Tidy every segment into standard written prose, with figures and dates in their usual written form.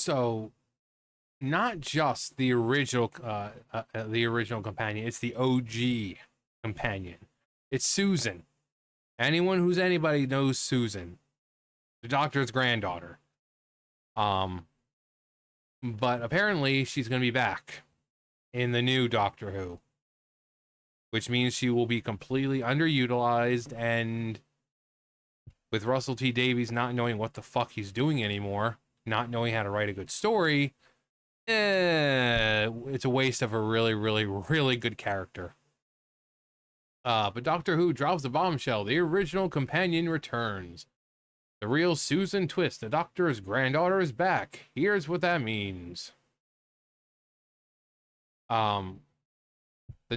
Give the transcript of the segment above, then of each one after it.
So not just the original companion, it's the OG companion. It's Susan. Anyone who's anybody knows Susan, the Doctor's granddaughter. Um, but apparently she's going to be back in the new Doctor Who, which means she will be completely underutilized, and with Russell T Davies not knowing what the fuck he's doing anymore, not knowing how to write a good story, it's a waste of a really, really, really good character. But Doctor Who drops the bombshell. The original companion returns. The real Susan twist. The Doctor's granddaughter is back. Here's what that means. The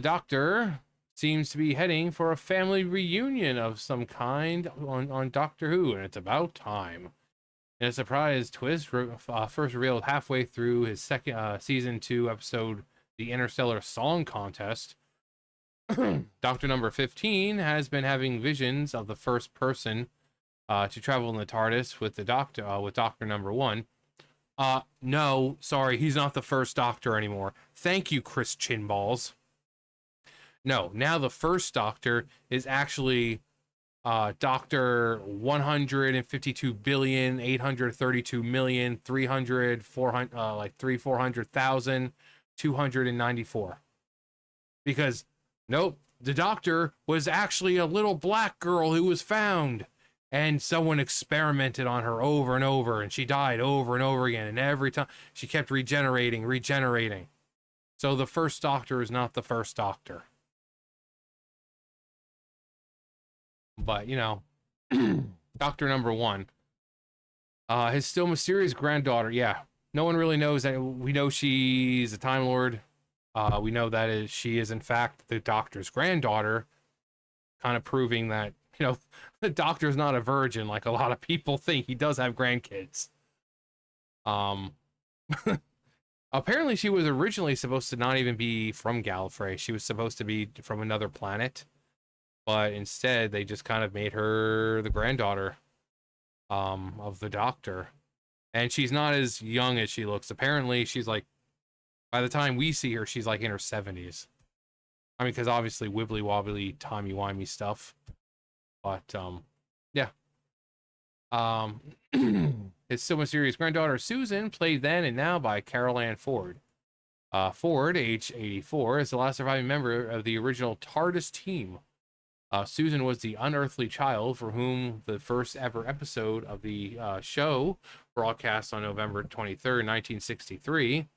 Doctor seems to be heading for a family reunion of some kind on Doctor Who, and it's about time. In a surprise twist, first revealed halfway through his second season 2 episode, The Interstellar Song Contest, Doctor number 15 has been having visions of the first person to travel in the TARDIS with the Doctor, with Doctor number 1. No, sorry, he's not the first Doctor anymore. Thank you, Chris Chinballs. No, now the first Doctor is actually Doctor 152,832,300,400,294. Because, nope, the Doctor was actually a little black girl who was found. And someone experimented on her over and over, and she died over and over again. And every time, she kept regenerating. So the first Doctor is not the first Doctor. But, you know, Doctor number 1. His still mysterious granddaughter, yeah. No one really knows that. We know she's a Time Lord. We know that she is, in fact, the Doctor's granddaughter. Kind of proving that, you know, the Doctor's not a virgin like a lot of people think. He does have grandkids. Apparently she was originally supposed to not even be from Gallifrey. She was supposed to be from another planet. But instead, they just kind of made her the granddaughter of the Doctor. And she's not as young as she looks. Apparently, she's like, by the time we see her, she's like in her 70s. I mean, because obviously wibbly-wobbly, timey-wimey stuff. But, yeah. His still mysterious granddaughter, Susan, played then and now by Carol Ann Ford. Ford, age 84, is the last surviving member of the original TARDIS team. Susan was the unearthly child for whom the first ever episode of the show, broadcast on November 23rd, 1963,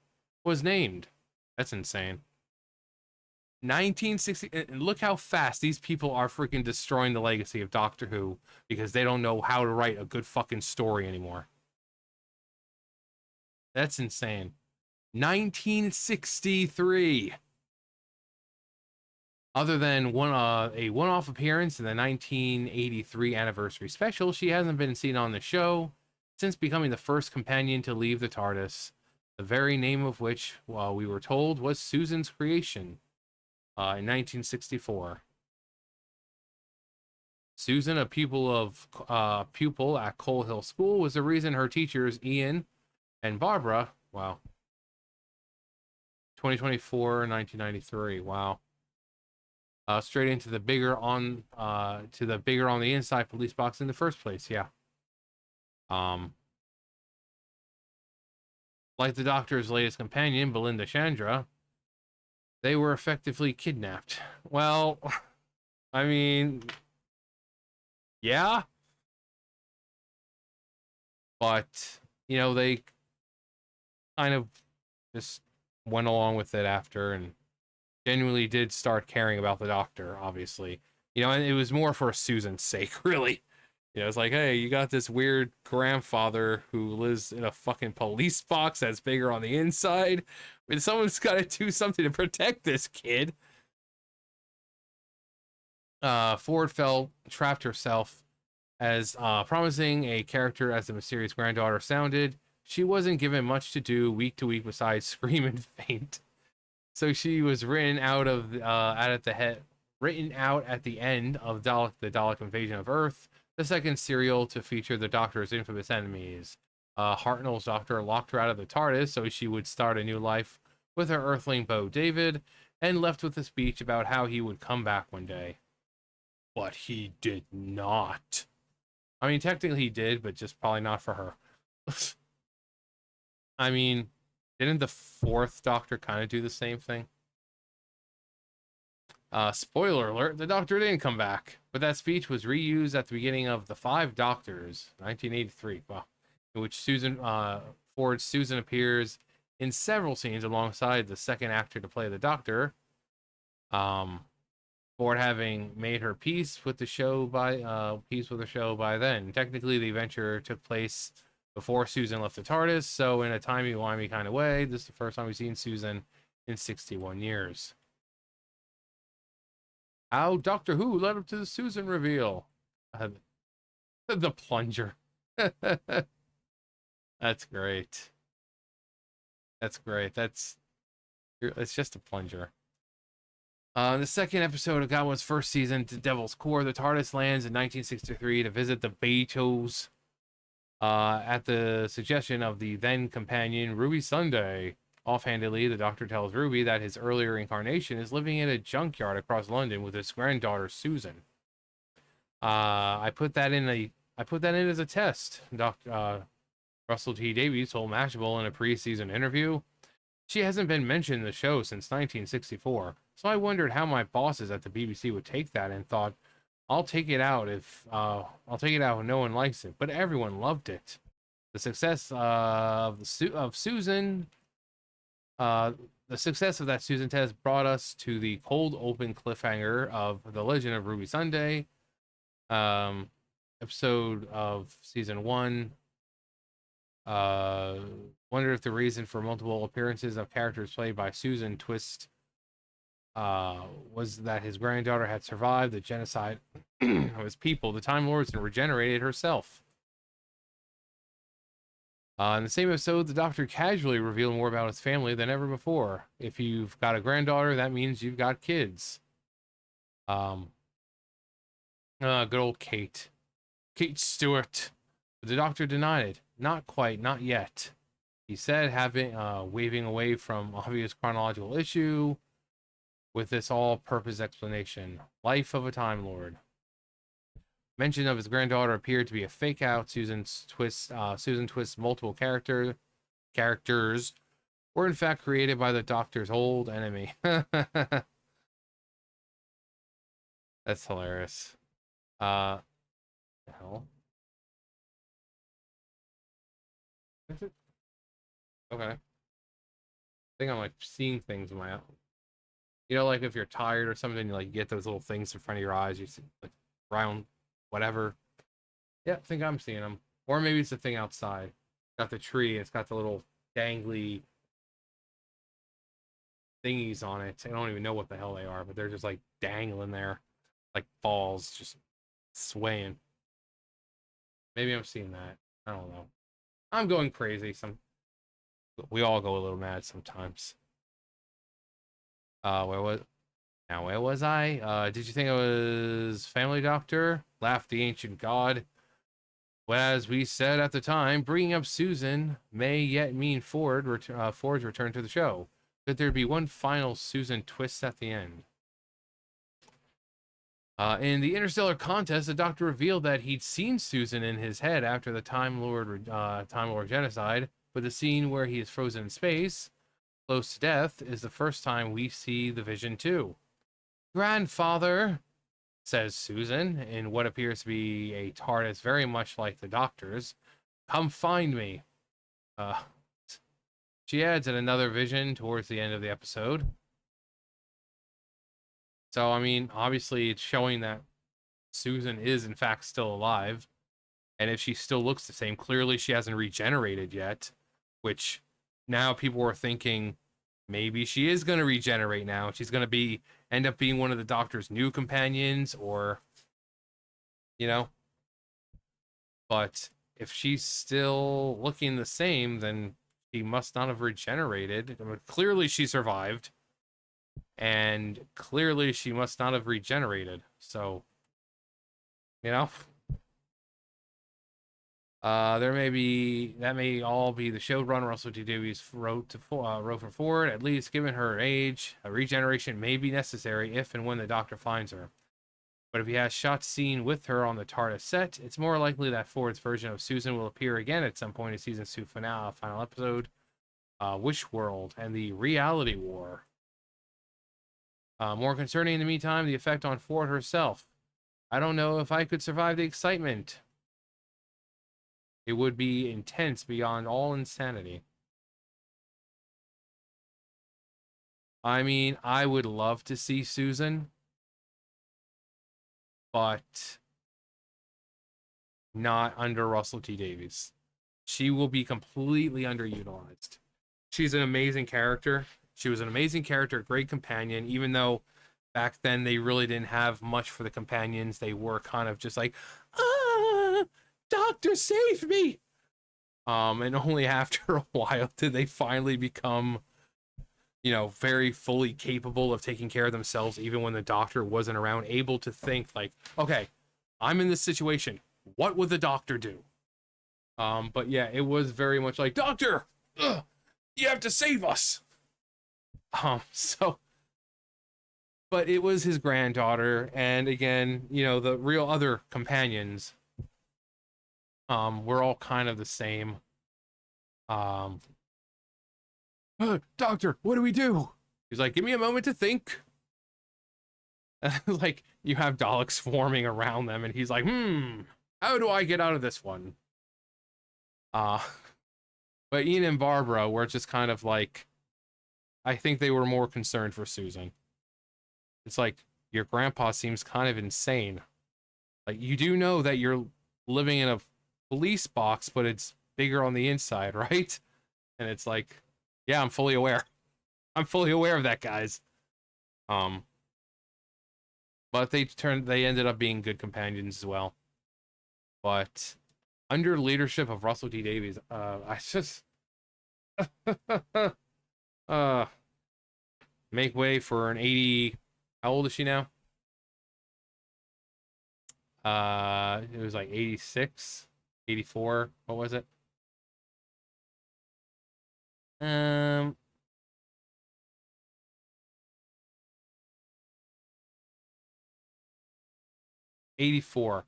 was named. That's insane. 1960, and look how fast these people are freaking destroying the legacy of Doctor Who because they don't know how to write a good fucking story anymore. That's insane. 1963. Other than a one-off appearance in the 1983 anniversary special, she hasn't been seen on the show since becoming the first companion to leave the TARDIS, the very name of which, we were told, was Susan's creation in 1964. Susan, a pupil at Coal Hill School, was the reason her teachers Ian and Barbara, 2024, 1993, wow. Straight into the bigger on the inside police box in the first place, yeah. Like the Doctor's latest companion, Belinda Chandra, they were effectively kidnapped. Well, I mean, yeah. But, you know, they kind of just went along with it after and genuinely did start caring about the Doctor, obviously. You know, and it was more for Susan's sake, really. You know, it's like, hey, you got this weird grandfather who lives in a fucking police box that's bigger on the inside. I mean, someone's got to do something to protect this kid. Ford felt trapped herself as promising a character as the mysterious granddaughter sounded. She wasn't given much to do week to week besides scream and faint. So she was written out at the end of the Dalek Invasion of Earth, the second serial to feature the Doctor's infamous enemies. Hartnell's doctor locked her out of the TARDIS so she would start a new life with her Earthling beau David, and left with a speech about how he would come back one day. But he did not. I mean, technically he did, but just probably not for her. I mean, didn't the fourth Doctor kind of do the same thing? Spoiler alert, the Doctor didn't come back, but that speech was reused at the beginning of The Five Doctors, 1983, well, in which Ford's Susan appears in several scenes alongside the second actor to play the Doctor. Ford having made her peace with the show by then. Technically, the adventure took place before Susan left the TARDIS, so in a timey-wimey kind of way, this is the first time we've seen Susan in 61 years. How Doctor Who led up to the Susan reveal. The plunger. That's great. That's great. It's just a plunger. The second episode of Godwin's first season, The Devil's Core, the TARDIS lands in 1963 to visit the Beatos. At the suggestion of the then companion Ruby Sunday. Offhandedly, the Doctor tells Ruby that his earlier incarnation is living in a junkyard across London with his granddaughter Susan. I put that in as a test. Dr. Russell T Davies told Mashable in a pre-season interview. She hasn't been mentioned in the show since 1964, so I wondered how my bosses at the BBC would take that, and thought, I'll take it out if no one likes it, but everyone loved it. The success of Susan. The success of that Susan test brought us to the cold open cliffhanger of The Legend of Ruby Sunday, episode of season 1. Wonder if the reason for multiple appearances of characters played by Susan Twist was that his granddaughter had survived the genocide of his people, the Time Lords, and regenerated herself. In the same episode, the Doctor casually revealed more about his family than ever before. If you've got a granddaughter, that means you've got kids. Good old Kate. Kate Stewart. But the Doctor denied it. Not quite, not yet. He said, waving away from obvious chronological issue with this all-purpose explanation. Life of a Time Lord. Mention of his granddaughter appeared to be a fake out. Susan Twist's multiple characters were in fact created by the Doctor's old enemy. That's hilarious. The hell? Is it? Okay. I think I'm like seeing things in my, like if you're tired or something, you like get those little things in front of your eyes. You see like round whatever. Yeah, I think I'm seeing them. Or maybe it's the thing outside. Got the tree. It's got the little dangly thingies on it. I don't even know what the hell they are, but they're just like dangling there, like balls, just swaying. Maybe I'm seeing that. I don't know. I'm going crazy. We all go a little mad sometimes. Where was I? Did you think it was Family Doctor? Laughed the ancient god. Well, as we said at the time, bringing up Susan may yet mean Ford's return to the show. Could there be one final Susan twist at the end? In the Interstellar contest, the Doctor revealed that he'd seen Susan in his head after the Time Lord genocide, but the scene where he is frozen in space, close to death, is the first time we see the vision too. Grandfather, says Susan, in what appears to be a TARDIS very much like the Doctor's, come find me. She adds in another vision towards the end of the episode. So, I mean, obviously it's showing that Susan is in fact still alive. And if she still looks the same, clearly she hasn't regenerated yet, which now people are thinking maybe she is going to regenerate now. She's going to end up being one of the Doctor's new companions, or, but if she's still looking the same, then she must not have regenerated. I mean, clearly she survived, and clearly she must not have regenerated. So, There may be that may all be the showrunner Russell T Davies wrote for Ford. At least, given her age, a regeneration may be necessary if and when the Doctor finds her. But if he has shots seen with her on the TARDIS set, it's more likely that Ford's version of Susan will appear again at some point in season 2 final episode, Wish World and the Reality War. More concerning in the meantime, the effect on Ford herself. I don't know if I could survive the excitement. It would be intense beyond all insanity. I mean, I would love to see Susan, but not under Russell T Davies. She will be completely underutilized. She's an amazing character. She was an amazing character, great companion, even though back then they really didn't have much for the companions. They were kind of just like, Doctor, save me! And only after a while did they finally become, you know, very fully capable of taking care of themselves, even when the Doctor wasn't around, able to think like, okay, I'm in this situation. What would the Doctor do? But yeah, it was very much like, Doctor, you have to save us. But it was his granddaughter, and again, you know, the real other companions, were all kind of the same. Doctor, what do we do? He's like, give me a moment to think. Like, you have Daleks forming around them, and he's like, how do I get out of this one? But Ian and Barbara were just kind of like, I think they were more concerned for Susan. It's like, your grandpa seems kind of insane. Like, you do know that you're living in a police box, but it's bigger on the inside, right? And it's like, yeah, I'm fully aware. I'm fully aware of that, guys. But they ended up being good companions as well. But under leadership of Russell T Davies, I just make way for an 80. How old is she now? It was like 86, 84. What was it? 84.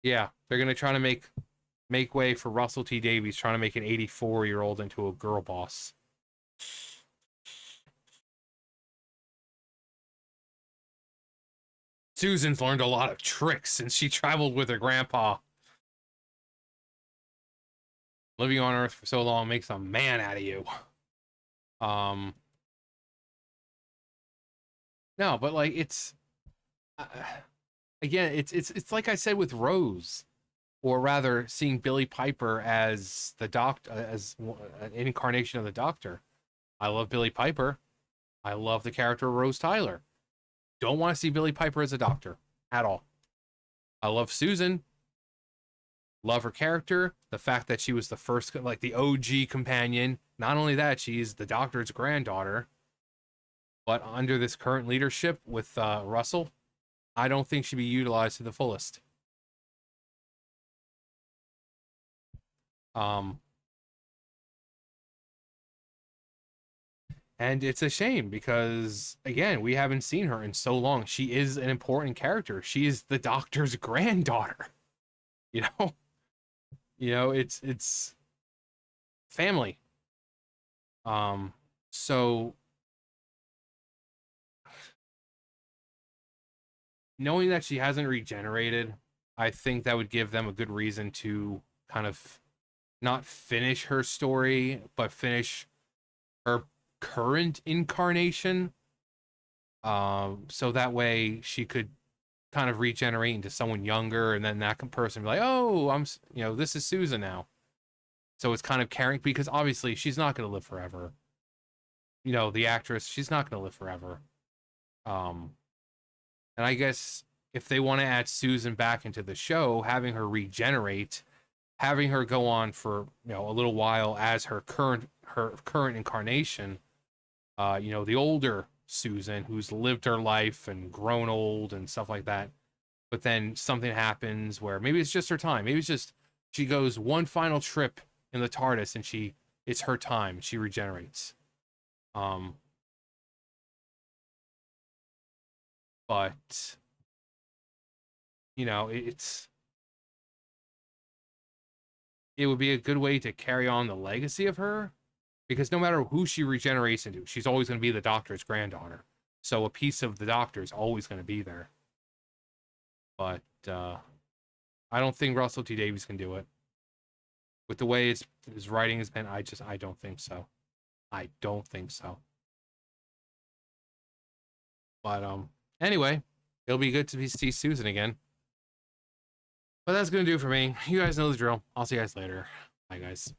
Yeah, they're gonna try to make way for Russell T Davies, trying to make an 84-year-old into a girl boss. Susan's learned a lot of tricks since she traveled with her grandpa. Living on Earth for so long makes a man out of you. No, but like it's again, it's like I said with Rose, or rather, seeing Billy Piper as the Doctor, as an incarnation of the Doctor. I love Billy Piper. I love the character of Rose Tyler. Don't want to see Billy Piper as a Doctor at all. I love Susan. Love her character. The fact that she was the first, like the OG companion. Not only that, she's the Doctor's granddaughter. But under this current leadership with Russell, I don't think she'd be utilized to the fullest. And it's a shame because, again, we haven't seen her in so long. She is an important character. She is the Doctor's granddaughter. You know? It's family. So knowing that she hasn't regenerated, I think that would give them a good reason to kind of not finish her story, but finish her current incarnation. So that way she could kind of regenerate into someone younger, and then that person be like, oh, this is Susan now. So it's kind of carrying, because obviously she's not going to live forever. The actress, she's not going to live forever. And I guess if they want to add Susan back into the show, having her regenerate, having her go on for a little while as her current incarnation, the older Susan who's lived her life and grown old and stuff like that. But then something happens where maybe it's just her time. Maybe it's just She goes one final trip in the TARDIS, and it's her time. She regenerates. Um, but you know, it would be a good way to carry on the legacy of her, because no matter who she regenerates into, she's always going to be the Doctor's granddaughter. So a piece of the Doctor is always going to be there. But I don't think Russell T Davies can do it. With the way his writing has been, I don't think so. I don't think so. But anyway, it'll be good to see Susan again. But that's gonna do for me. You guys know the drill. I'll see you guys later. Bye, guys.